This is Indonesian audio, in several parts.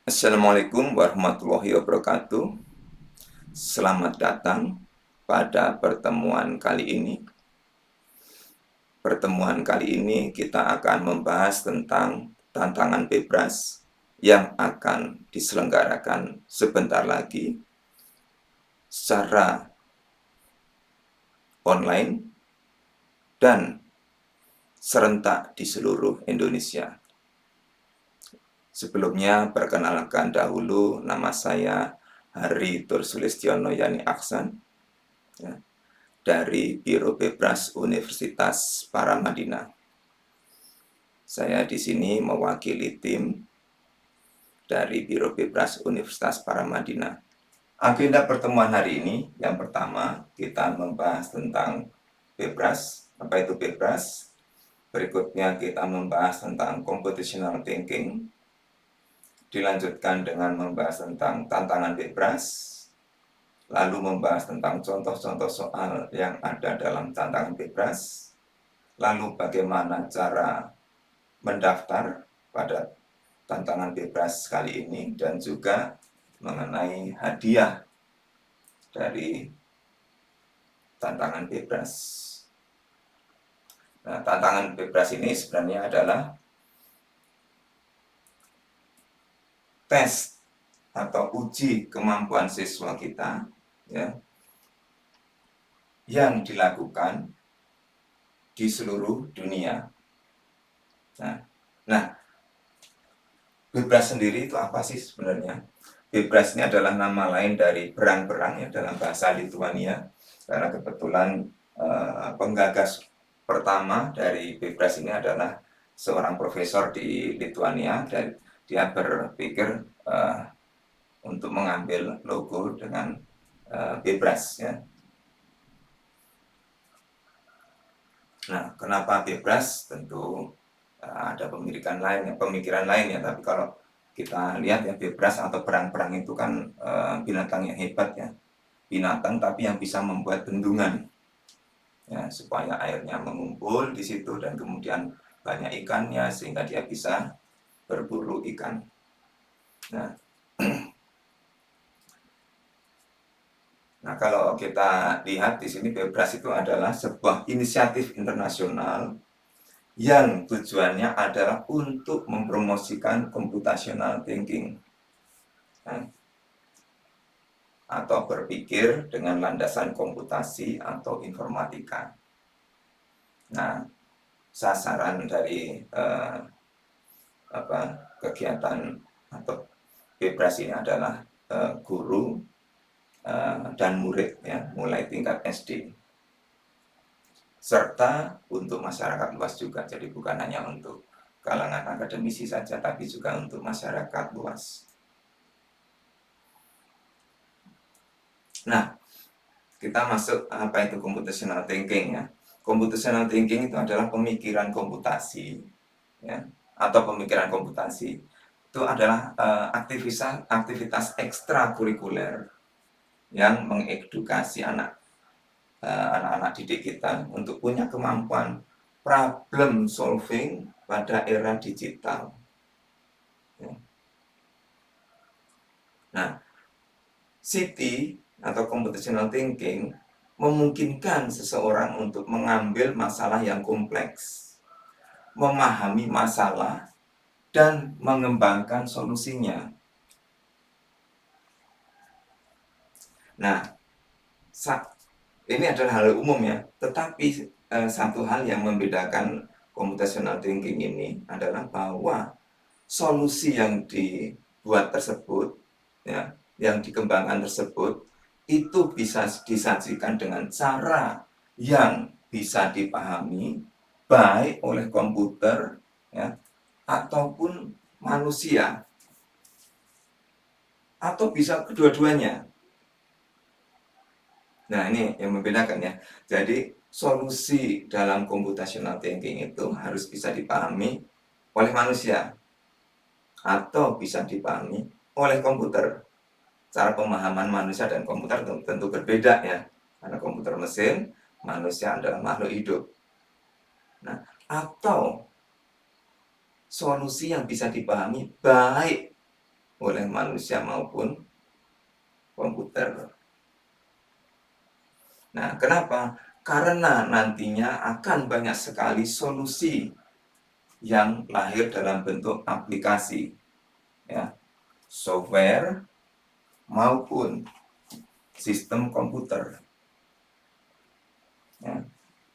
Assalamualaikum warahmatullahi wabarakatuh. Selamat datang pada pertemuan kali ini. Pertemuan kali ini kita akan membahas tentang tantangan bebas yang akan diselenggarakan sebentar lagi secara online dan serentak di seluruh Indonesia. Sebelumnya, perkenalkan dahulu, nama saya Hari Tursulistiono Yani Aksan, ya, dari Biro Bebras Universitas Paramadina. Saya di sini mewakili tim dari Biro Bebras Universitas Paramadina. Agenda pertemuan hari ini, yang pertama kita membahas tentang bebras. Apa itu bebras? Berikutnya kita membahas tentang computational thinking. Dilanjutkan dengan membahas tentang tantangan bebras, lalu membahas tentang contoh-contoh soal yang ada dalam tantangan bebras, lalu bagaimana cara mendaftar pada tantangan bebas kali ini, dan juga mengenai hadiah dari tantangan bebas. Nah, tantangan bebas ini sebenarnya adalah tes atau uji kemampuan siswa kita, ya, yang dilakukan di seluruh dunia. Nah, bebras sendiri itu apa sih sebenarnya? Bebras ini adalah nama lain dari berang-berang ya dalam bahasa Lituania, karena kebetulan penggagas pertama dari bebras ini adalah seorang profesor di Lituania, dan dia berpikir untuk mengambil logo dengan bebras ya. Nah, kenapa bebras? Tentu ada pemikiran lain ya, tapi kalau kita lihat ya, bebras atau berang-berang itu kan binatang yang hebat ya, binatang tapi yang bisa membuat bendungan ya, supaya airnya mengumpul di situ dan kemudian banyak ikannya sehingga dia bisa berburu ikan. Nah, kalau kita lihat di sini, bebras itu adalah sebuah inisiatif internasional yang tujuannya adalah untuk mempromosikan computational thinking, nah, atau berpikir dengan landasan komputasi atau informatika. Nah, sasaran dari kegiatan atau bebras ini adalah guru dan murid ya, mulai tingkat SD, serta untuk masyarakat luas juga. Jadi bukan hanya untuk kalangan akademisi saja, tapi juga untuk masyarakat luas. Nah, kita masuk apa itu computational thinking ya. Computational thinking itu adalah pemikiran komputasi ya, atau pemikiran komputasi itu adalah aktivitas ekstrakurikuler yang mengedukasi anak-anak didik kita untuk punya kemampuan problem solving pada era digital. Ya. Nah, CT atau computational thinking memungkinkan seseorang untuk mengambil masalah yang kompleks, memahami masalah, dan mengembangkan solusinya. Nah, ini adalah hal umum ya, tetapi satu hal yang membedakan computational thinking ini adalah bahwa solusi yang dibuat tersebut, ya, yang dikembangkan tersebut, itu bisa disajikan dengan cara yang bisa dipahami baik oleh komputer, ya, ataupun manusia, atau bisa kedua-duanya. Nah, ini yang membedakan ya. Jadi, solusi dalam computational thinking itu harus bisa dipahami oleh manusia atau bisa dipahami oleh komputer. Cara pemahaman manusia dan komputer tentu berbeda ya. Karena komputer mesin, manusia adalah makhluk hidup. Nah, atau solusi yang bisa dipahami baik oleh manusia maupun komputer. Nah, kenapa? Karena nantinya akan banyak sekali solusi yang lahir dalam bentuk aplikasi, ya, software maupun sistem komputer. Ya,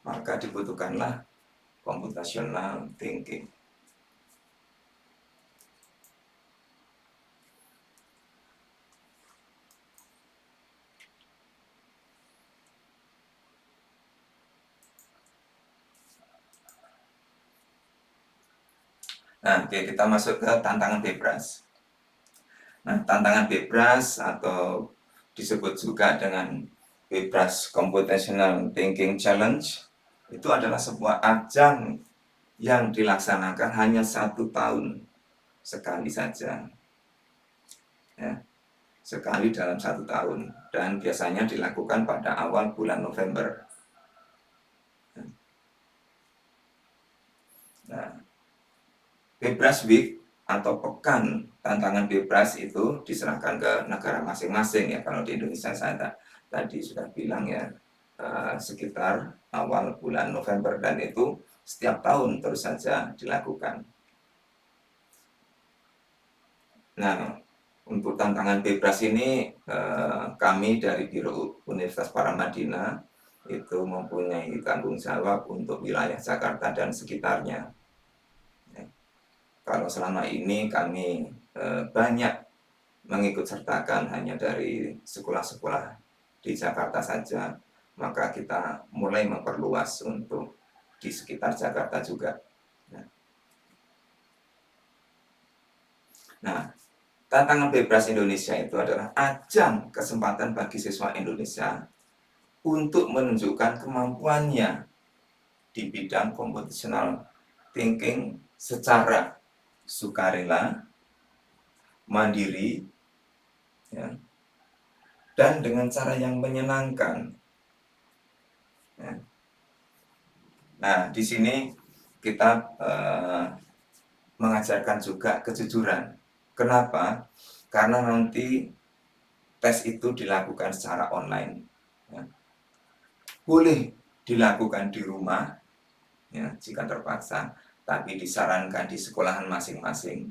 maka dibutuhkanlah computational thinking. Nah, oke, kita masuk ke tantangan bebras. Nah, tantangan bebras atau disebut juga dengan bebras Computational Thinking Challenge itu adalah sebuah ajang yang dilaksanakan hanya 1 tahun sekali saja, ya, sekali dalam 1 tahun, dan biasanya dilakukan pada awal bulan November. Nah, Bebras Week atau pekan tantangan bebras itu diserahkan ke negara masing-masing, ya. Kalau di Indonesia saya tadi sudah bilang, ya, sekitar awal bulan November, dan itu setiap tahun terus saja dilakukan. Nah, untuk tantangan bebras ini kami dari Biro Universitas Paramadina itu mempunyai tanggung jawab untuk wilayah Jakarta dan sekitarnya. Kalau selama ini kami banyak mengikut sertakan hanya dari sekolah-sekolah di Jakarta saja, maka kita mulai memperluas untuk di sekitar Jakarta juga. Nah, tantangan bebras Indonesia itu adalah ajang kesempatan bagi siswa Indonesia untuk menunjukkan kemampuannya di bidang computational thinking secara sukarela, mandiri, ya, dan dengan cara yang menyenangkan. Ya. Nah, di sini kita mengajarkan juga kejujuran. Kenapa? Karena nanti tes itu dilakukan secara online. Ya. Boleh dilakukan di rumah, ya, jika terpaksa, tapi disarankan di sekolahan masing-masing,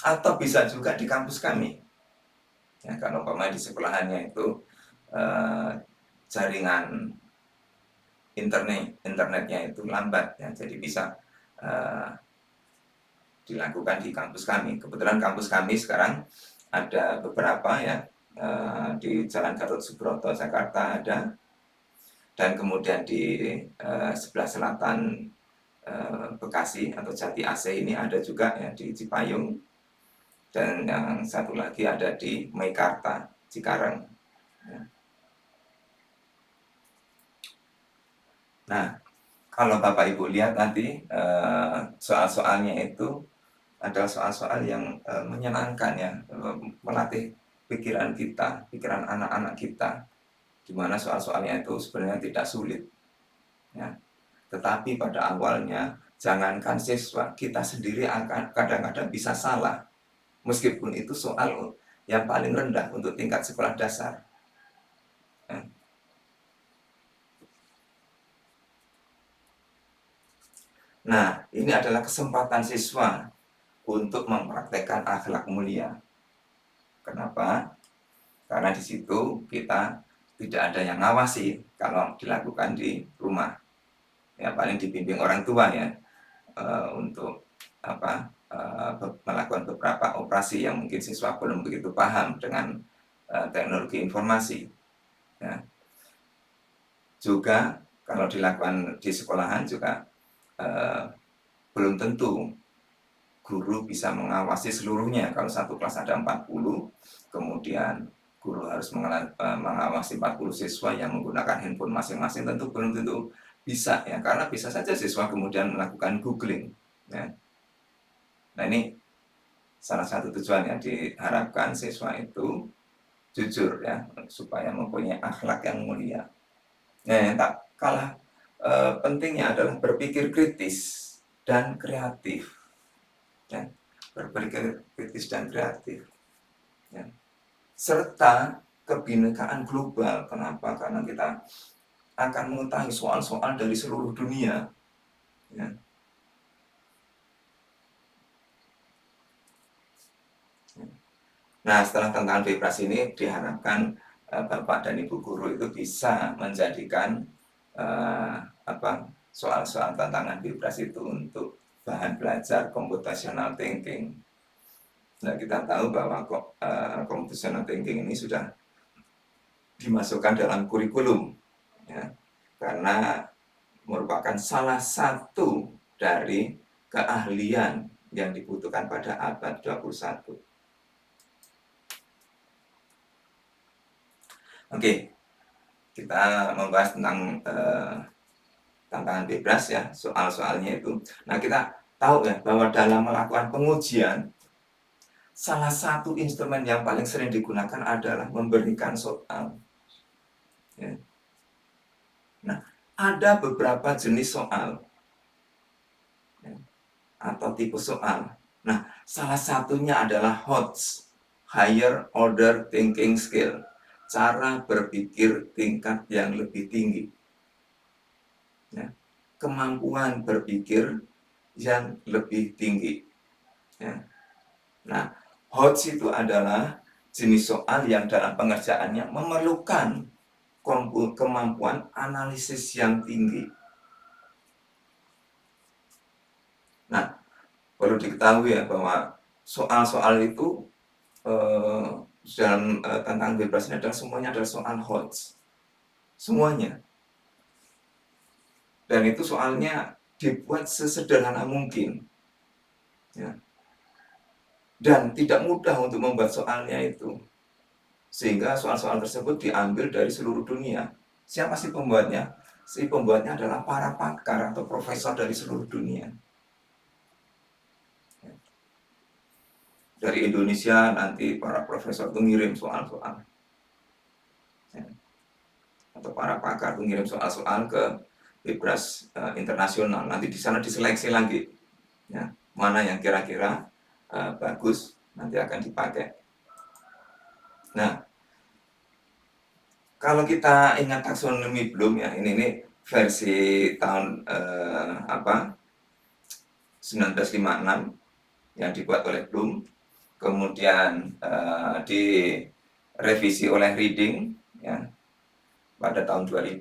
atau bisa juga di kampus kami. Ya, kalau umpamanya di sekolahannya itu jaringan internetnya itu lambat, ya, jadi bisa dilakukan di kampus kami. Kebetulan kampus kami sekarang ada beberapa, ya, di Jalan Gatot Subroto Jakarta ada, dan kemudian di sebelah selatan Bekasi atau Jati AC ini ada juga, ya, di Cipayung, dan yang satu lagi ada di Meikarta Cikarang. Ya. Nah, kalau Bapak Ibu lihat nanti soal-soalnya itu adalah soal-soal yang menyenangkan, ya, melatih pikiran kita, pikiran anak-anak kita, di mana soal-soalnya itu sebenarnya tidak sulit, ya. Tetapi pada awalnya, jangankan siswa, kita sendiri akan kadang-kadang bisa salah, meskipun itu soal yang paling rendah untuk tingkat sekolah dasar. Ya. Nah, ini adalah kesempatan siswa untuk mempraktekkan akhlak mulia. Kenapa? Karena di situ kita tidak ada yang ngawasi kalau dilakukan di rumah. Ya, paling dibimbing orang tua, ya, untuk melakukan beberapa operasi yang mungkin siswa belum begitu paham dengan teknologi informasi. Ya. Juga kalau dilakukan di sekolahan juga belum tentu guru bisa mengawasi seluruhnya. Kalau satu kelas ada 40, kemudian guru harus mengawasi 40 siswa yang menggunakan handphone masing-masing, tentu belum tentu bisa, ya, karena bisa saja siswa kemudian melakukan googling, ya. Nah, ini salah satu tujuan yang diharapkan siswa itu jujur, ya, supaya mempunyai akhlak yang mulia. Nah, yang tak kalah pentingnya adalah berpikir kritis dan kreatif, ya. Berpikir kritis dan kreatif. ya. Serta kebinekaan global. Kenapa? Karena kita akan mengetahui soal-soal dari seluruh dunia, ya. Nah, setelah tantangan bebas ini diharapkan Bapak dan Ibu guru itu bisa menjadikan eh, soal-soal tantangan bebas itu untuk bahan belajar computational thinking. Nah, kita tahu bahwa computational thinking ini sudah dimasukkan dalam kurikulum, ya, karena merupakan salah satu dari keahlian yang dibutuhkan pada abad 21. Oke, kita membahas tentang tantangan bebas ya, soal-soalnya itu. Nah, kita tahu ya bahwa dalam melakukan pengujian, salah satu instrumen yang paling sering digunakan adalah memberikan soal. Ya. Nah, ada beberapa jenis soal, ya, atau tipe soal. Nah, salah satunya adalah HOTS, Higher Order Thinking Skill, cara berpikir tingkat yang lebih tinggi. Ya, kemampuan berpikir yang lebih tinggi. Ya. Nah, HOTS itu adalah jenis soal yang dalam pengerjaannya memerlukan kemampuan analisis yang tinggi. Nah, perlu diketahui ya bahwa soal-soal itu dalam tantangan bebas ini adalah semuanya adalah soal HOTS. Semuanya. Dan itu soalnya dibuat sesederhana mungkin. Ya. Dan tidak mudah untuk membuat soalnya itu. Sehingga soal-soal tersebut diambil dari seluruh dunia. Siapa sih pembuatnya? Si pembuatnya adalah para pakar atau profesor dari seluruh dunia. Dari Indonesia nanti para profesor itu ngirim soal-soal. Atau para pakar itu ngirim soal-soal ke Bebras internasional. Nanti di sana diseleksi lagi. Ya, mana yang kira-kira bagus nanti akan dipakai. Nah, kalau kita ingat taksonomi Bloom ya, ini versi tahun 1956 yang dibuat oleh Bloom, kemudian direvisi oleh Reading ya pada tahun 2000,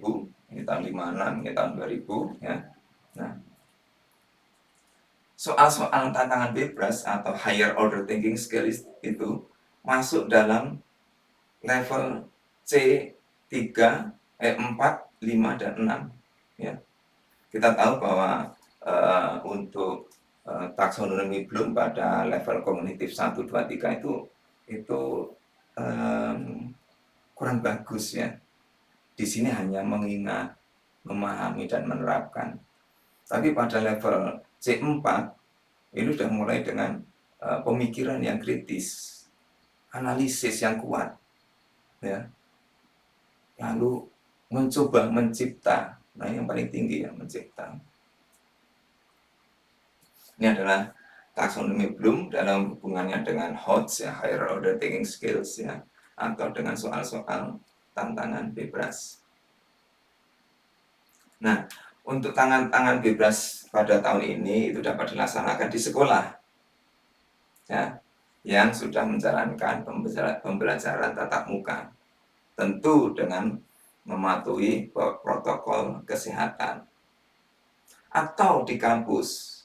ini tahun 56, ini tahun 2000 ya. Nah, soal-soal tantangan bebas atau higher order thinking skills itu masuk dalam level C3, 4, 5, dan 6 ya. Kita tahu bahwa untuk taksonomi Bloom pada level kognitif 1, 2, 3 itu kurang bagus ya. Di sini hanya mengingat, memahami, dan menerapkan. Tapi pada level C4 ini sudah mulai dengan pemikiran yang kritis, analisis yang kuat, ya. Lalu mencoba mencipta. Nah, yang paling tinggi ya, mencipta. Ini adalah taksonomi Bloom dalam hubungannya dengan HOTS ya, Higher Order Thinking Skills ya, atau dengan soal-soal tantangan bebas. Nah, untuk tantangan bebas pada tahun ini itu dapat dilaksanakan di sekolah ya, yang sudah menjalankan pembelajaran tatap muka, tentu dengan mematuhi protokol kesehatan, atau di kampus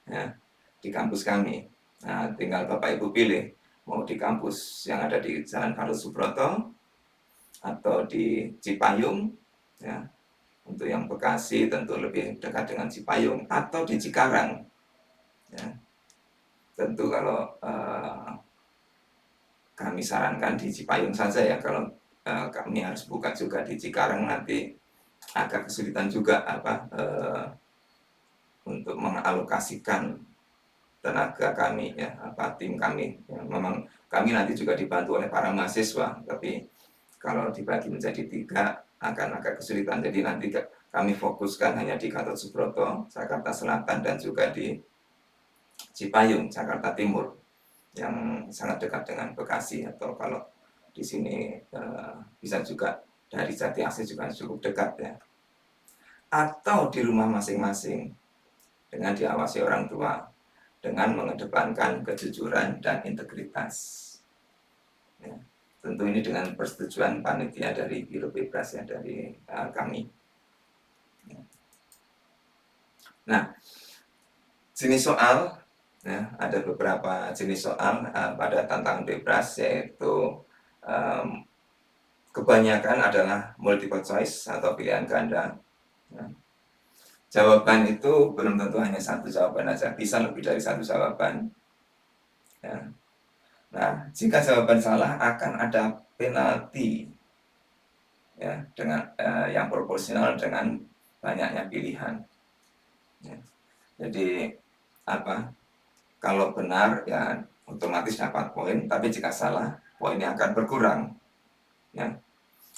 ya, di kampus kami. Nah, tinggal Bapak Ibu pilih mau di kampus yang ada di Jalan Gatot Subroto atau di Cipayung ya. Untuk yang Bekasi tentu lebih dekat dengan Cipayung, atau di Cikarang ya. Tentu kalau kami sarankan di Cipayung saja ya. Kalau kami harus buka juga di Cikarang nanti agak kesulitan juga untuk mengalokasikan tenaga kami ya, tim kami ya. Memang kami nanti juga dibantu oleh para mahasiswa, tapi kalau dibagi menjadi 3 akan agak kesulitan. Jadi nanti kami fokuskan hanya di Gatot Subroto, Jakarta Selatan, dan juga di Cipayung, Jakarta Timur. yang sangat dekat dengan Bekasi, atau kalau di sini bisa juga dari Jati Asih juga cukup dekat ya. Atau di rumah masing-masing dengan diawasi orang tua, dengan mengedepankan kejujuran dan integritas. Ya, tentu ini dengan persetujuan panitia dari Biro Bebras ya, dari kami. Nah, jenis soal ya, ada beberapa jenis soal pada tantangan bebas, yaitu kebanyakan adalah multiple choice atau pilihan ganda. Ya. Jawaban itu belum tentu hanya satu jawaban saja, bisa lebih dari satu jawaban. Ya. Nah, jika jawaban salah akan ada penalti ya, dengan yang proporsional dengan banyaknya pilihan. Ya. Jadi apa? Kalau benar ya otomatis dapat poin, tapi jika salah poinnya akan berkurang, ya,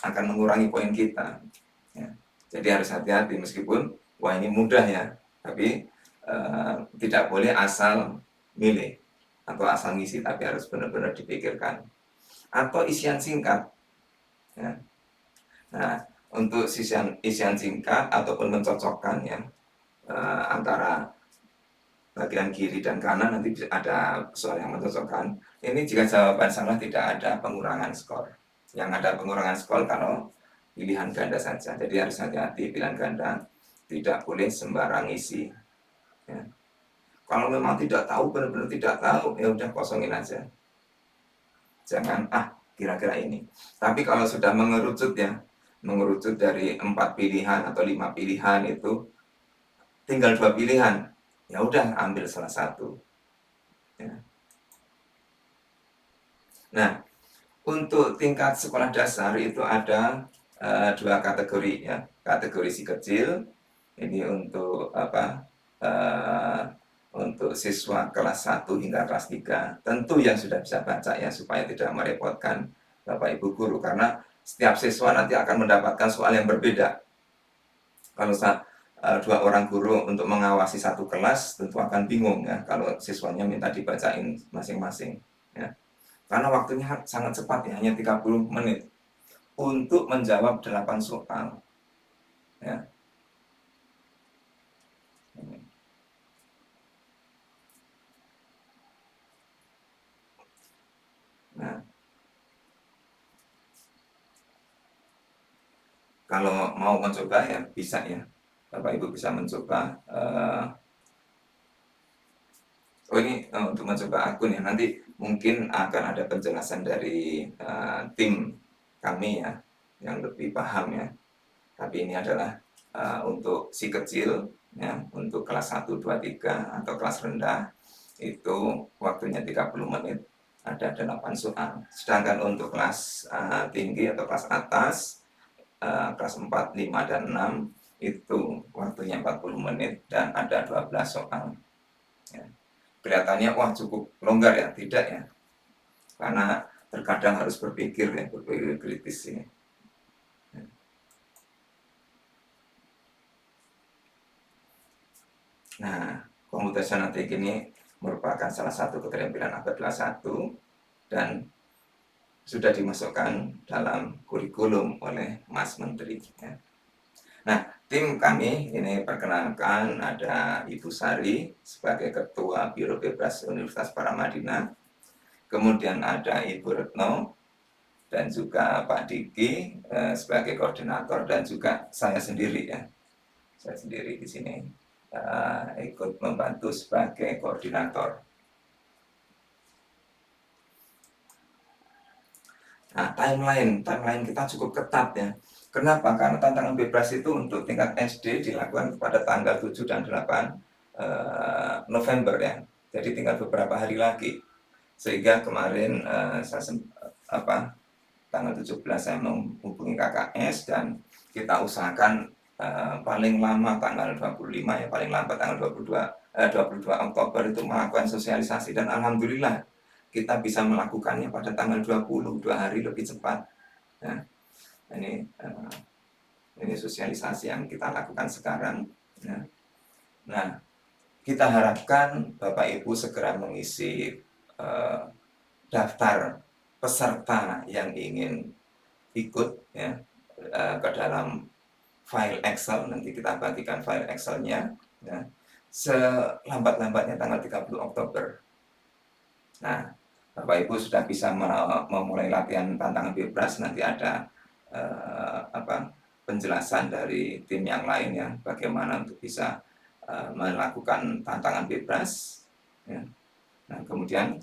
akan mengurangi poin kita. Ya. Jadi harus hati-hati, meskipun wah ini mudah ya, tapi tidak boleh asal milih atau asal ngisi, tapi harus benar-benar dipikirkan. Atau isian singkat. Ya. Nah, untuk isian singkat ataupun mencocokkan ya antara bagian kiri dan kanan, nanti ada soal yang mencocokkan. Ini jika jawaban salah tidak ada pengurangan skor. Yang ada pengurangan skor kalau pilihan ganda saja. Jadi harus hati-hati pilihan ganda, tidak boleh sembarang isi. Ya. Kalau memang tidak tahu, benar-benar tidak tahu, ya udah kosongin aja. Jangan kira-kira ini. Tapi kalau sudah mengerucut ya, mengerucut dari 4 pilihan atau 5 pilihan, itu tinggal 2 pilihan, ya udah ambil salah satu. Ya. Nah, untuk tingkat sekolah dasar itu ada 2 kategori ya. Kategori si kecil ini untuk untuk siswa kelas 1 hingga kelas 3. Tentu yang sudah bisa baca ya, supaya tidak merepotkan Bapak Ibu guru, karena setiap siswa nanti akan mendapatkan soal yang berbeda. Kalau 2 orang guru untuk mengawasi satu kelas, tentu akan bingung ya kalau siswanya minta dibacain masing-masing ya. Karena waktunya sangat cepat ya, hanya 30 menit untuk menjawab 8 soal ya. Nah, kalau mau mencoba ya bisa ya, Bapak Ibu bisa mencoba. Ini untuk mencoba akun ya, nanti mungkin akan ada penjelasan dari tim kami ya, yang lebih paham ya. Tapi ini adalah untuk si kecil ya, untuk kelas 1, 2, 3 atau kelas rendah itu waktunya 30 menit, ada 8 soal. Sedangkan untuk kelas tinggi atau kelas atas, kelas 4, 5, dan 6 itu waktunya 40 menit dan ada 12 soal. Ya. Kelihatannya wah cukup longgar ya, tidak ya, karena terkadang harus berpikir ya, berpikir kritis ini. Nah, computational thinking ini merupakan salah satu keterampilan abad kelas 1 dan sudah dimasukkan dalam kurikulum oleh Mas Menteri ya. Nah, tim kami ini perkenalkan, ada Ibu Sari sebagai Ketua Biro Bebas Universitas Paramadina, kemudian ada Ibu Retno, dan juga Pak Diki sebagai koordinator, dan juga saya sendiri ya. Saya sendiri di sini ikut membantu sebagai koordinator. Nah, timeline kita cukup ketat ya. Kenapa? Karena tantangan bebas itu untuk tingkat SD dilakukan pada tanggal 7 dan 8 November ya. Jadi tinggal beberapa hari lagi. Sehingga kemarin tanggal 17 saya menghubungi KKS dan kita usahakan paling lama tanggal 25 ya, paling lambat tanggal 22 Oktober itu melakukan sosialisasi, dan alhamdulillah kita bisa melakukannya pada tanggal 20, 2 hari lebih cepat. Ya. Ini sosialisasi yang kita lakukan sekarang. Ya. Nah, kita harapkan Bapak Ibu segera mengisi daftar peserta yang ingin ikut ya ke dalam file Excel. Nanti kita bagikan file Excel-nya ya, selambat-lambatnya tanggal 30 Oktober. Nah, Bapak Ibu sudah bisa memulai latihan tantangan bebas. Nanti ada penjelasan dari tim yang lain ya, bagaimana untuk bisa melakukan tantangan bebas ya. Nah, kemudian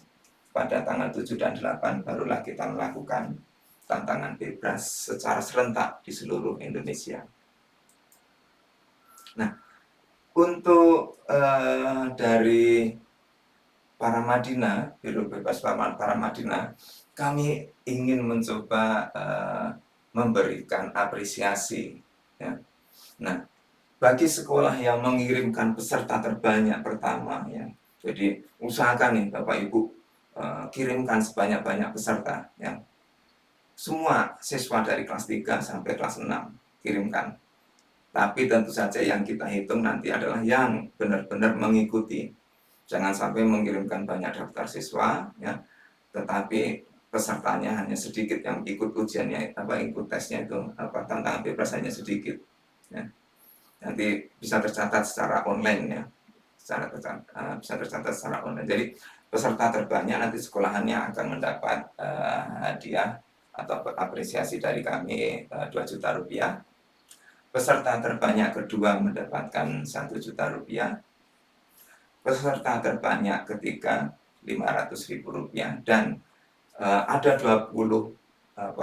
pada tanggal 7 dan 8 barulah kita melakukan tantangan bebas secara serentak di seluruh Indonesia. Nah, untuk dari Paramadina, Biro Bebas Paramadina, kami ingin mencoba memberikan apresiasi ya. Nah, bagi sekolah yang mengirimkan peserta terbanyak pertama ya, jadi usahakan nih Bapak Ibu kirimkan sebanyak-banyak peserta ya. Semua siswa dari kelas 3 sampai kelas 6 kirimkan. Tapi tentu saja yang kita hitung nanti adalah yang benar-benar mengikuti. Jangan sampai mengirimkan banyak daftar siswa ya, tetapi pesertanya hanya sedikit, yang ikut ujiannya ikut tesnya itu tantangan bebas hanya sedikit ya. Nanti bisa tercatat secara online ya, bisa tercatat secara online. Jadi peserta terbanyak nanti sekolahannya akan mendapat hadiah atau apresiasi dari kami 2 juta rupiah. Peserta terbanyak kedua mendapatkan 1 juta rupiah. Peserta terbanyak ketiga 500.000 rupiah. Dan ada 20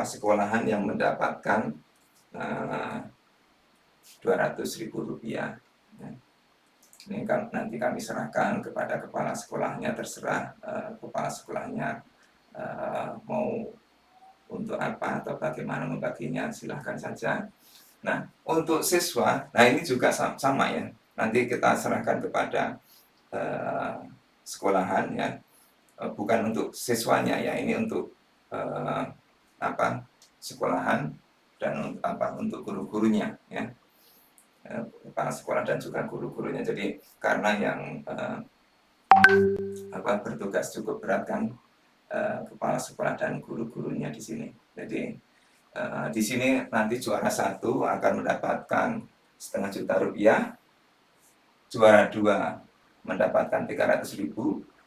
sekolahan yang mendapatkan 200.000 rupiah. Ini kan nanti kami serahkan kepada kepala sekolahnya, terserah kepala sekolahnya mau untuk apa atau bagaimana membaginya, silahkan saja. Nah, untuk siswa, nah ini juga sama ya, nanti kita serahkan kepada sekolahan ya, bukan untuk siswanya ya, ini untuk sekolahan dan untuk guru-gurunya ya, kepala sekolah dan juga guru-gurunya. Jadi karena yang bertugas cukup berat kan kepala sekolah dan guru-gurunya di sini. Jadi di sini nanti juara 1 akan mendapatkan 0,5 juta rupiah, juara 2 mendapatkan 300.000,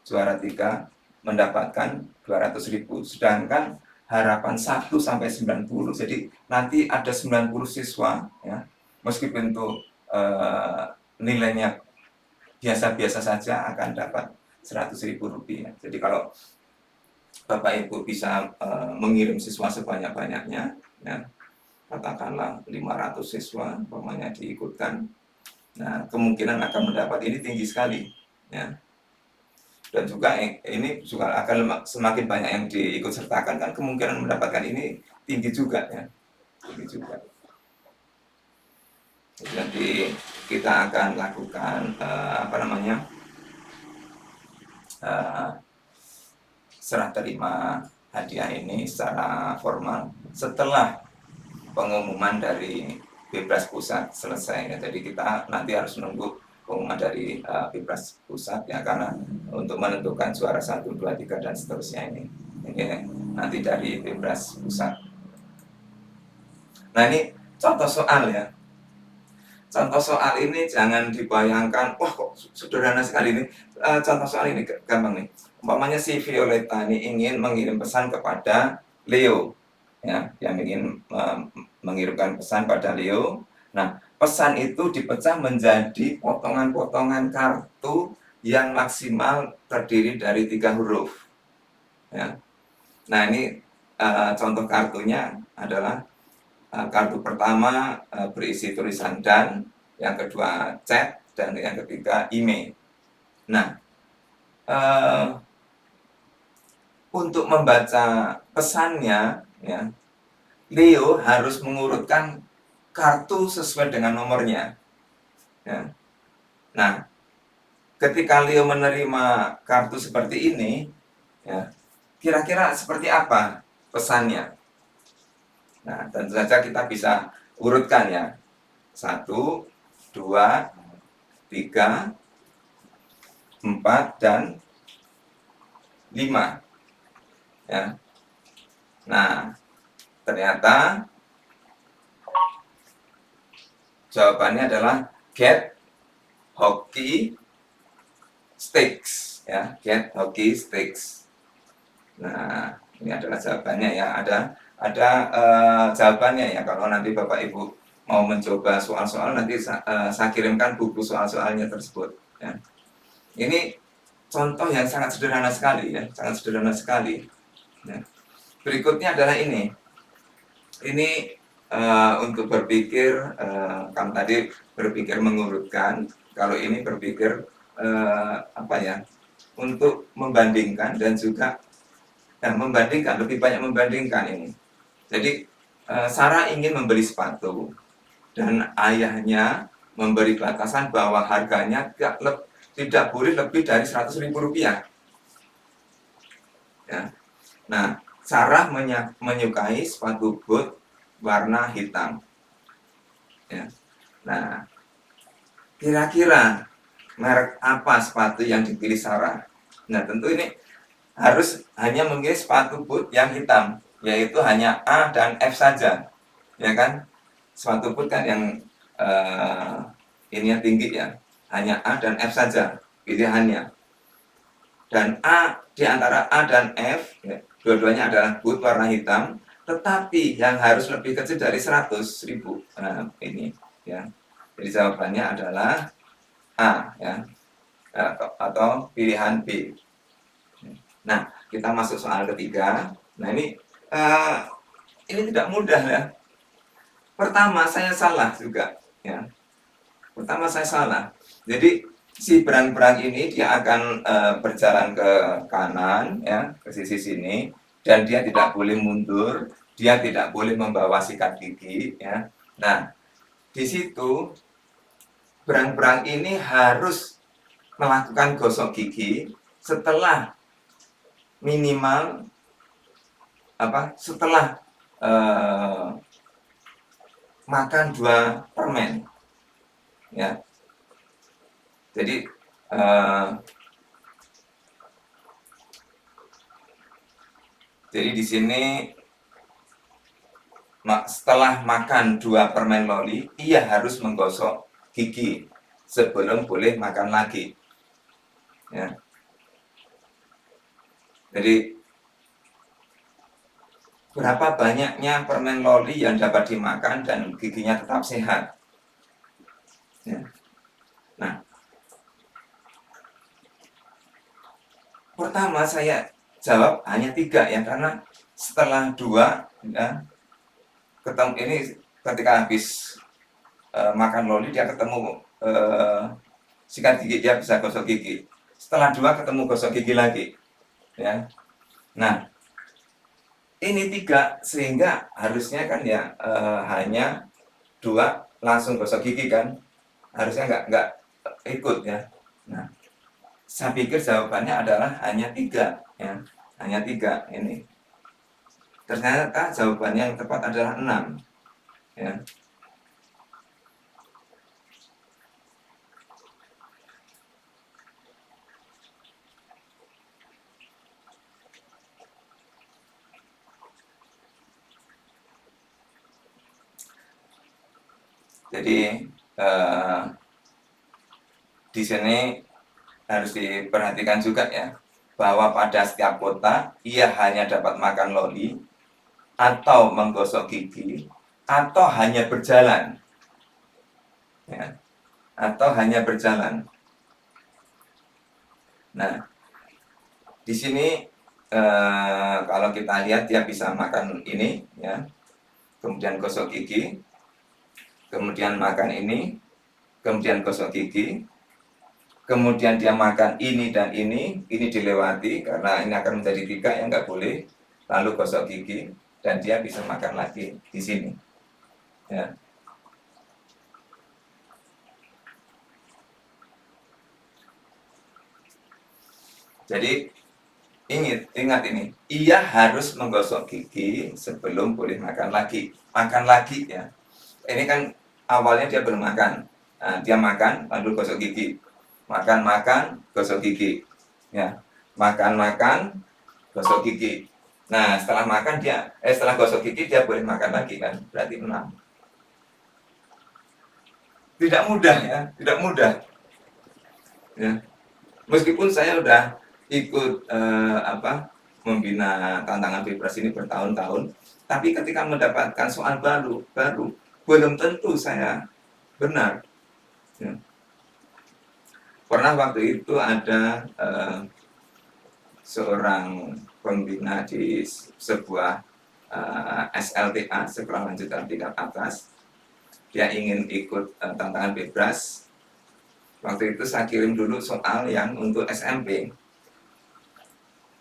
juara 3 mendapatkan 200.000. Sedangkan harapan 1 sampai 90. Jadi nanti ada 90 siswa ya, meskipun itu nilainya biasa-biasa saja akan dapat 100.000 rupiah. Jadi kalau Bapak Ibu bisa mengirim siswa sebanyak-banyaknya ya, katakanlah 500 siswa umpamanya diikutkan, nah kemungkinan akan mendapat ini tinggi sekali ya. Dan juga ini juga akan semakin banyak yang diikut sertakan kan, kemungkinan mendapatkan ini tinggi juga ya, tinggi juga. Jadi kita akan lakukan serah terima hadiah ini secara formal setelah pengumuman dari Bebras Pusat selesai ya. Jadi kita nanti harus menunggu pengumuman dari Bebras Pusat ya, karena untuk menentukan juara 1, 2, 3 dan seterusnya ini nanti dari Bebras Pusat. Nah, ini contoh soal ya. Contoh soal ini jangan dibayangkan, wah kok sederhana sekali ini. Contoh soal ini gampang nih. Umpamanya si Violeta ini ingin mengirim pesan kepada Leo, ya, yang ingin mengirimkan pesan pada Leo. Nah, pesan itu dipecah menjadi potongan-potongan kartu yang maksimal terdiri dari 3 huruf. Ya. Nah, ini contoh kartunya adalah kartu pertama berisi tulisan dan, yang kedua chat, dan yang ketiga email. Nah, untuk membaca pesannya, ya, Leo harus mengurutkan kartu sesuai dengan nomornya. Ya. Nah, ketika Leo menerima kartu seperti ini, ya, kira-kira seperti apa pesannya? Nah, tentu saja kita bisa urutkan ya. 1, 2, 3, 4, dan 5. Ya. Nah, ternyata jawabannya adalah get hockey sticks, ya, get hockey sticks. Nah, ini adalah jawabannya ya. Ada jawabannya ya. Kalau nanti Bapak Ibu mau mencoba soal-soal, nanti saya kirimkan buku soal-soalnya tersebut. Ya. Ini contoh yang sangat sederhana sekali ya, sangat sederhana sekali. Ya. Berikutnya adalah ini. Ini untuk berpikir, kamu tadi berpikir mengurutkan, kalau ini berpikir apa ya, untuk membandingkan dan juga membandingkan, lebih banyak membandingkan ini. Jadi Sarah ingin membeli sepatu dan ayahnya memberi batasan bahwa harganya tidak boleh lebih dari 100.000 rupiah. Ya. Nah, Sarah menyukai sepatu boot warna hitam. Ya. Nah, kira-kira merek apa sepatu yang dipilih Sarah? Nah, tentu ini harus hanya memilih sepatu boot yang hitam, yaitu hanya A dan F saja, ya kan? Sepatu boot kan yang ini yang tinggi ya, hanya A dan F saja pilihannya. Dan di antara A dan F, ya, dua-duanya adalah boot warna hitam, tetapi yang harus lebih kecil dari 100.000. Nah, ini ya. Jadi jawabannya adalah A ya, atau pilihan B. Nah, kita masuk soal ketiga. Nah, ini tidak mudah ya. Pertama saya salah juga ya. Pertama saya salah. Jadi si berang-berang ini dia akan berjalan ke kanan ya, ke sisi sini, dan dia tidak boleh mundur, dia tidak boleh membawa sikat gigi ya. Nah, di situ berang-berang ini harus melakukan gosok gigi setelah minimal setelah makan 2 permen ya. Jadi di sini setelah makan 2 permen loli, ia harus menggosok gigi sebelum boleh makan lagi. Ya. Jadi berapa banyaknya permen loli yang dapat dimakan dan giginya tetap sehat? Ya. Nah, pertama saya jawab hanya 3 ya, karena setelah 2 ya, ketemu ini ketika habis makan loli dia ketemu sikat gigi, dia bisa gosok gigi. Setelah 2 ketemu gosok gigi lagi ya. Nah, ini 3 sehingga harusnya kan ya hanya 2 langsung gosok gigi kan, harusnya nggak ikut ya. Nah, saya pikir jawabannya adalah hanya 3 ya, hanya 3 ini. Ternyata jawabannya yang tepat adalah 6 ya. Jadi di sini harus diperhatikan juga ya, bahwa pada setiap kota ia hanya dapat makan loli atau menggosok gigi atau hanya berjalan ya, atau hanya berjalan. Nah, di sini kalau kita lihat dia bisa makan ini ya, kemudian gosok gigi, kemudian makan ini, kemudian gosok gigi, kemudian dia makan ini dan ini dilewati karena ini akan menjadi 3 yang nggak boleh, lalu gosok gigi dan dia bisa makan lagi di sini ya. Jadi ingat ini, ia harus menggosok gigi sebelum boleh makan lagi ya. Ini kan awalnya dia belum makan, nah, dia makan lalu gosok gigi, makan gosok gigi ya. makan, gosok gigi. Nah, setelah makan setelah gosok gigi dia boleh makan lagi kan, berarti 6. Tidak mudah ya, tidak mudah. Ya. Meskipun saya udah ikut membina tantangan bebas ini bertahun-tahun, tapi ketika mendapatkan soal baru belum tentu saya benar. Ya. Pernah waktu itu ada seorang pembina di sebuah SLTA, sekolah lanjutan tingkat atas. Dia ingin ikut tantangan bebas. Waktu itu saya kirim dulu soal yang untuk SMP.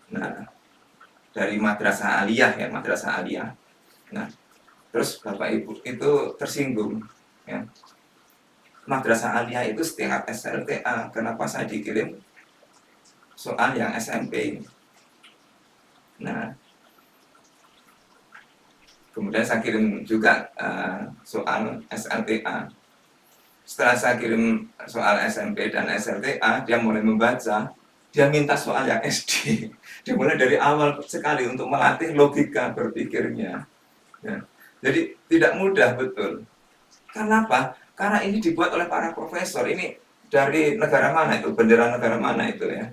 Nah, dari Madrasah Aliyah ya, Madrasah Aliyah. Nah, terus Bapak Ibu itu tersinggung ya. Madrasah Aliyah itu setingkat SLTA, kenapa saya dikirim soal yang SMP? Nah, kemudian saya kirim juga soal SLTA. Setelah saya kirim soal SMP dan SLTA, dia mulai membaca, dia minta soal yang SD. Dia mulai dari awal sekali untuk melatih logika berpikirnya. Ya. Jadi tidak mudah betul. Kenapa? Karena ini dibuat oleh para profesor. Ini dari negara mana itu? Bendera negara mana itu ya?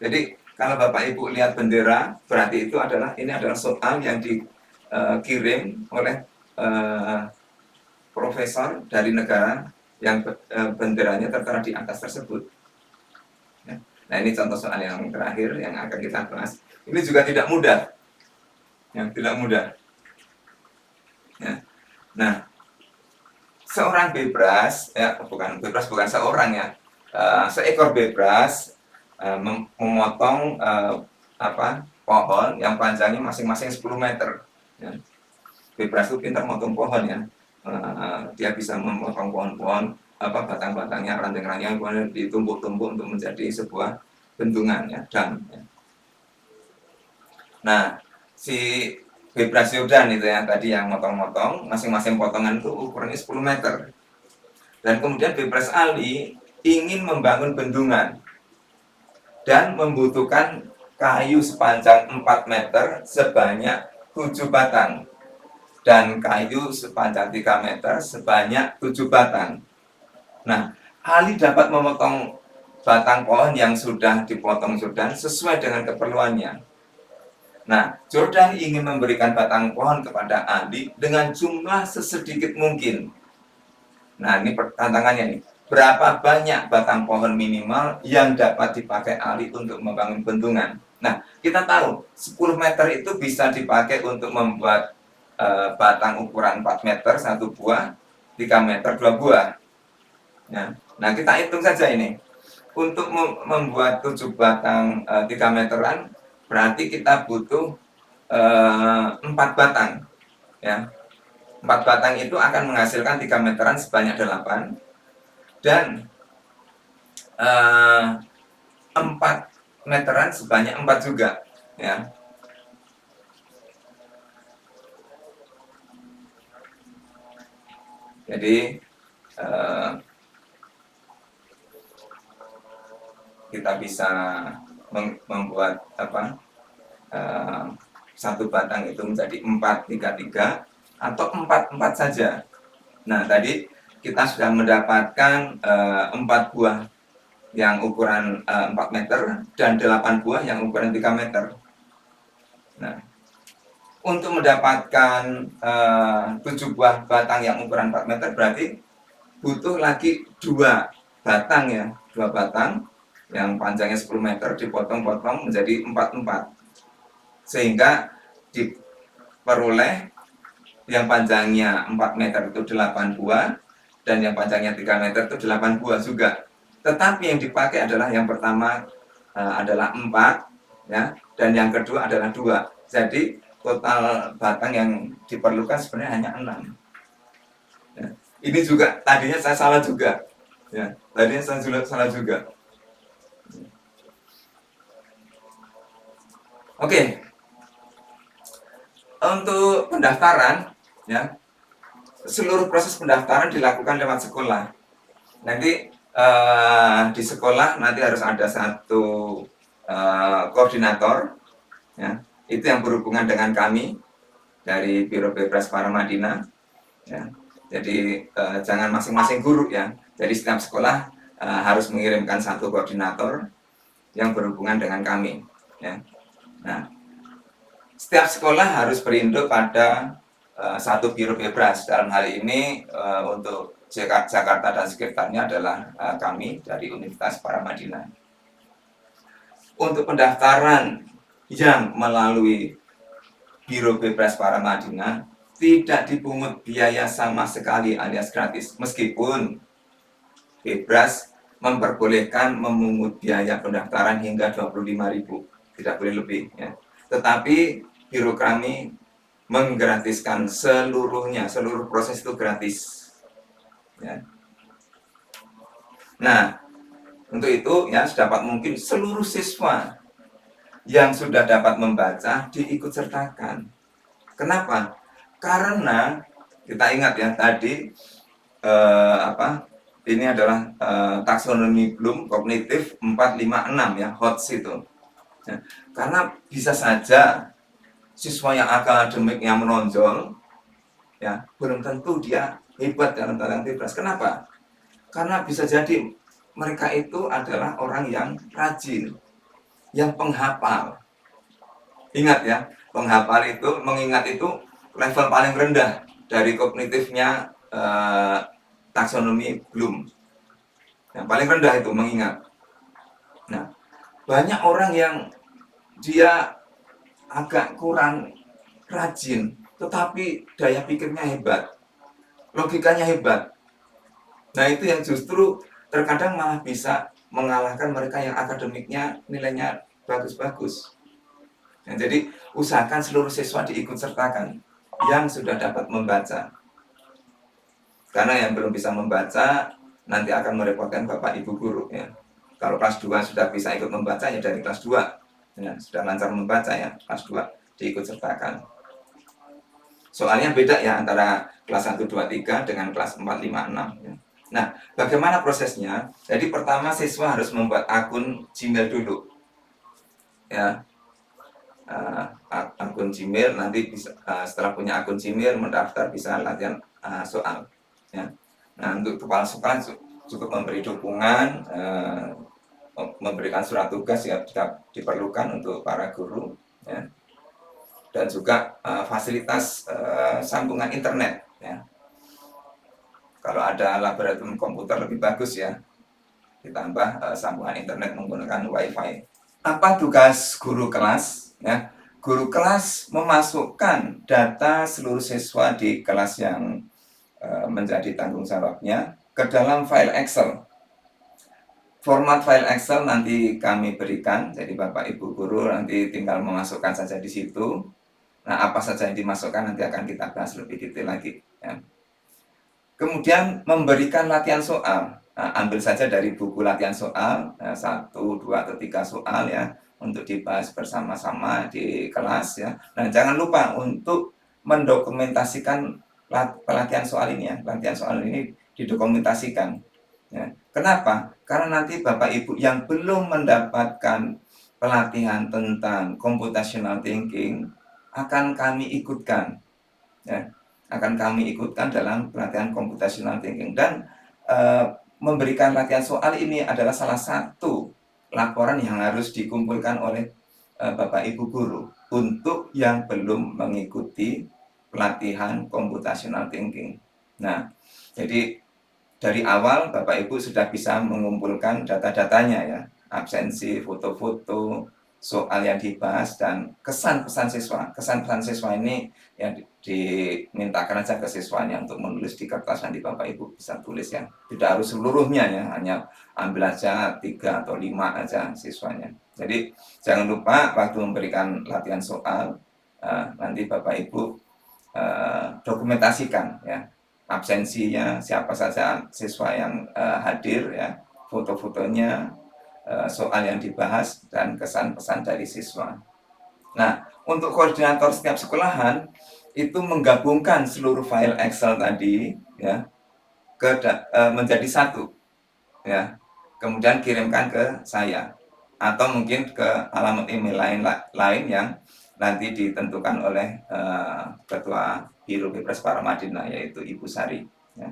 Jadi kalau Bapak Ibu lihat bendera, berarti itu ini adalah soal yang dikirim oleh profesor dari negara yang benderanya tertera di atas tersebut. Ya. Nah, ini contoh soal yang terakhir yang akan kita bahas. Ini juga tidak mudah. Yang tidak mudah. Ya. Nah, seorang bebras, ya bukan seorang ya, seekor bebras memotong pohon yang panjangnya masing-masing 10 meter. Ya. Bebras itu pintar motong pohon ya. Dia bisa memotong pohon-pohon batang-batangnya, ranting-rantingnya kemudian ditumpuk-tumpuk untuk menjadi sebuah bendungan ya, dam ya. Nah, si Bebras Yordan itu ya tadi yang motong-motong, masing-masing potongan itu ukurannya 10 meter. Dan kemudian Bebras Ali ingin membangun bendungan dan membutuhkan kayu sepanjang 4 meter sebanyak 7 batang. Dan kayu sepanjang 3 meter sebanyak 7 batang. Nah, Ali dapat memotong batang pohon yang sudah dipotong Jordan sesuai dengan keperluannya. Nah, Jordan ingin memberikan batang pohon kepada Ali dengan jumlah sesedikit mungkin. Nah, ini tantangannya nih. Berapa banyak batang pohon minimal yang dapat dipakai Ali untuk membangun bendungan? Nah, kita tahu 10 meter itu bisa dipakai untuk membuat batang ukuran 4 meter 1 buah, 3 meter 2 buah. Nah, kita hitung saja ini. Untuk membuat 7 batang 3 meteran, berarti kita butuh 4 batang. Ya. 4 batang itu akan menghasilkan 3 meteran sebanyak 8. Dan 4 meteran sebanyak 4 juga. Ya. Jadi kita bisa membuat satu batang itu menjadi 4-3-3 atau 4-4 saja. Nah, tadi kita sudah mendapatkan 4 buah yang ukuran 4 meter dan 8 buah yang ukuran 3 meter. Nah, untuk mendapatkan 7 buah batang yang ukuran 4 meter berarti butuh lagi 2 batang ya, 2 batang yang panjangnya 10 meter dipotong-potong menjadi 4-4. Sehingga diperoleh yang panjangnya 4 meter itu 8 buah dan yang panjangnya 3 meter itu 8 buah juga. Tetapi yang dipakai adalah yang pertama adalah 4 ya, dan yang kedua adalah 2. Jadi total batang yang diperlukan sebenarnya hanya 6. Ya. Ini juga tadinya saya salah juga. Ya, tadinya saya salah juga. Oke. Untuk pendaftaran ya, seluruh proses pendaftaran dilakukan lewat sekolah. Nanti di sekolah nanti harus ada satu koordinator, ya, itu yang berhubungan dengan kami dari Biro Bebras Paramadina, ya. Jadi jangan masing-masing guru ya. Jadi setiap sekolah harus mengirimkan satu koordinator yang berhubungan dengan kami, ya. Nah, setiap sekolah harus berinduk pada satu Biro Bebras. Dalam hal ini untuk Jakarta dan sekitarnya adalah kami dari Universitas Paramadina. Untuk pendaftaran yang melalui Biro Bebras Paramadina tidak dipungut biaya sama sekali alias gratis, meskipun Bebras memperbolehkan memungut biaya pendaftaran hingga 25.000, tidak boleh lebih ya. Tetapi biro kami menggratiskan seluruhnya, seluruh proses itu gratis ya. Nah, untuk itu ya sedapat mungkin seluruh siswa yang sudah dapat membaca diikut sertakan. Kenapa? Karena kita ingat ya tadi ini adalah taksonomi Bloom kognitif 456 ya, HOTS itu. Ya, karena bisa saja siswa yang akademiknya menonjol ya belum tentu dia hebat dalam tentang bebas. Kenapa? Karena bisa jadi mereka itu adalah orang yang rajin, yang penghafal. Ingat ya, penghafal itu, mengingat itu level paling rendah dari kognitifnya taksonomi Bloom. Yang paling rendah itu mengingat. Nah, banyak orang yang dia agak kurang rajin, tetapi daya pikirnya hebat, logikanya hebat. Nah, itu yang justru terkadang malah bisa mengalahkan mereka yang akademiknya nilainya bagus-bagus. Nah, jadi usahakan seluruh siswa diikut sertakan yang sudah dapat membaca. Karena yang belum bisa membaca nanti akan merepotkan Bapak Ibu guru ya. Kalau kelas 2 sudah bisa ikut membaca ya dari kelas 2 ya, sudah lancar membaca ya, kelas 2 diikut sertakan. Soalnya beda ya antara kelas 1, 2, 3 dengan kelas 4, 5, 6 ya. Nah, bagaimana prosesnya? Jadi pertama siswa harus membuat akun Gmail dulu ya. Akun Gmail, nanti bisa, setelah punya akun Gmail mendaftar bisa latihan soal ya. Nah, untuk kepala sekolah cukup memberi dukungan, memberikan surat tugas ya jika diperlukan untuk para guru ya. Dan juga fasilitas sambungan internet ya. Kalau ada laboratorium komputer lebih bagus ya, ditambah sambungan internet menggunakan WiFi. Apa tugas guru kelas ya? Guru kelas memasukkan data seluruh siswa di kelas yang menjadi tanggung jawabnya ke dalam file Excel. Format file Excel nanti kami berikan, jadi Bapak Ibu guru nanti tinggal memasukkan saja di situ. Nah, apa saja yang dimasukkan nanti akan kita bahas lebih detail lagi ya. Kemudian memberikan latihan soal. Nah, ambil saja dari buku latihan soal 1, 2, atau 3 soal ya untuk dibahas bersama-sama di kelas ya. Nah, jangan lupa untuk mendokumentasikan pelatihan soal ini ya. Pelatihan soal ini didokumentasikan ya. Kenapa? Karena nanti Bapak Ibu yang belum mendapatkan pelatihan tentang computational thinking akan kami ikutkan ya. Akan kami ikutkan dalam pelatihan computational thinking dan memberikan latihan soal ini adalah salah satu laporan yang harus dikumpulkan oleh Bapak Ibu guru untuk yang belum mengikuti pelatihan computational thinking. Nah, jadi dari awal Bapak Ibu sudah bisa mengumpulkan data-datanya ya, absensi, foto-foto, soal yang dibahas dan kesan pesan siswa. Kesan pesan siswa ini yang dimintakan aja ke siswanya untuk menulis di kertas, nanti Bapak Ibu bisa tulis ya. Tidak harus seluruhnya ya, hanya ambil aja 3 atau 5 aja siswanya. Jadi jangan lupa waktu memberikan latihan soal nanti Bapak Ibu dokumentasikan ya absensinya, siapa saja siswa yang hadir ya, foto-fotonya, soal yang dibahas dan kesan pesan dari siswa. Nah, untuk koordinator setiap sekolahan itu menggabungkan seluruh file Excel tadi ya menjadi satu ya. Kemudian kirimkan ke saya. atau mungkin ke alamat email lain yang nanti ditentukan oleh Ketua Biro Bebas Paramadina, yaitu Ibu Sari. Ya.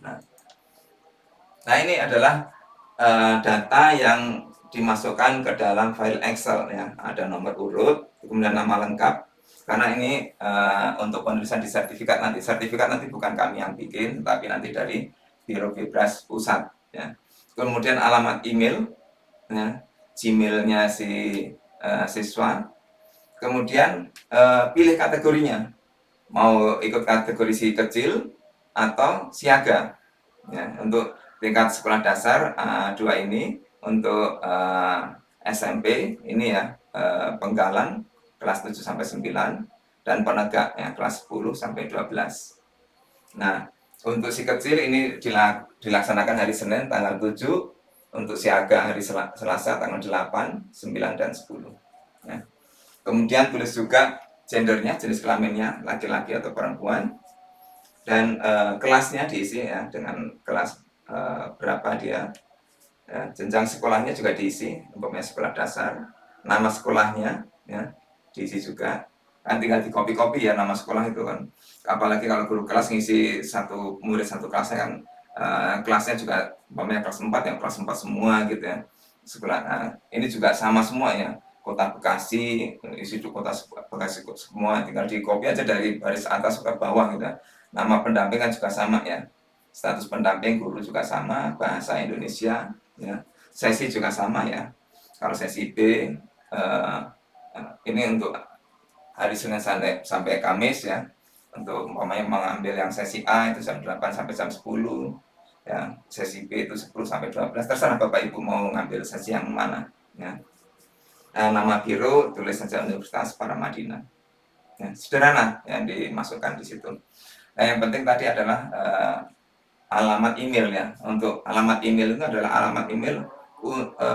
Nah, ini adalah data yang dimasukkan ke dalam file Excel, ya. Ada nomor urut, kemudian nama lengkap. Karena ini untuk penulisan di sertifikat nanti bukan kami yang bikin, tapi nanti dari Biro Bebas Pusat. Ya. Kemudian alamat email, ya, Gmailnya si siswa. Kemudian pilih kategorinya, mau ikut kategori si kecil atau siaga. Ya, untuk tingkat sekolah dasar A2 ini, untuk SMP ini ya, Penggalan kelas 7 sampai 9, dan Penegak ya kelas 10 sampai 12. Nah, untuk si kecil ini dilaksanakan hari Senin tanggal 7, untuk siaga hari Selasa tanggal 8, 9, dan 10. Ya. Kemudian tulis juga gendernya, jenis kelaminnya, laki-laki atau perempuan, dan kelasnya diisi ya, dengan kelas berapa dia, ya, jenjang sekolahnya juga diisi, umpamanya sekolah dasar, nama sekolahnya ya diisi juga, kan tinggal di copy ya nama sekolah itu kan, apalagi kalau guru kelas ngisi satu murid satu kelasnya kan, kelasnya juga umpamanya kelas 4 yang kelas 4 semua gitu ya sekolah. Nah, ini juga sama semua ya, kota Bekasi, isi kota Bekasi semua, tinggal di copy aja dari baris atas ke bawah gitu ya. Nama pendamping kan juga sama ya, status pendamping guru juga sama, bahasa Indonesia ya, sesi juga sama ya. Kalau sesi B ini untuk hari Senin sampai Kamis ya, untuk umpamanya mengambil yang sesi A itu jam 8 sampai jam 10 ya, sesi B itu 10 sampai 12, terserah Bapak Ibu mau ngambil sesi yang mana ya. Nama biro tulis saja Universitas Paramadina ya, sederhana yang dimasukkan di situ. Nah, yang penting tadi adalah alamat email ya. Untuk alamat email itu adalah alamat email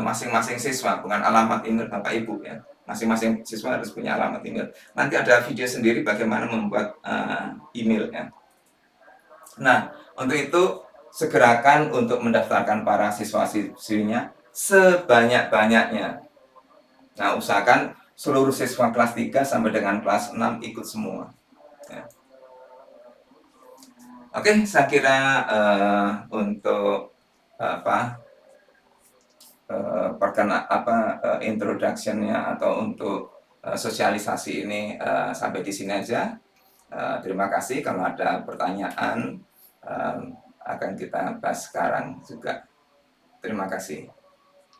masing-masing siswa, bukan alamat email Bapak Ibu ya. Masing-masing siswa harus punya alamat email. Nanti ada video sendiri bagaimana membuat email ya. Nah, untuk itu segerakan untuk mendaftarkan para siswa-siswinya sebanyak-banyaknya. Nah, usahakan seluruh siswa kelas 3 sampai dengan kelas 6 ikut semua. Ya. Oke, saya kira untuk introduction-nya atau untuk sosialisasi ini sampai di sini aja. Terima kasih. Kalau ada pertanyaan akan kita bahas sekarang juga. Terima kasih.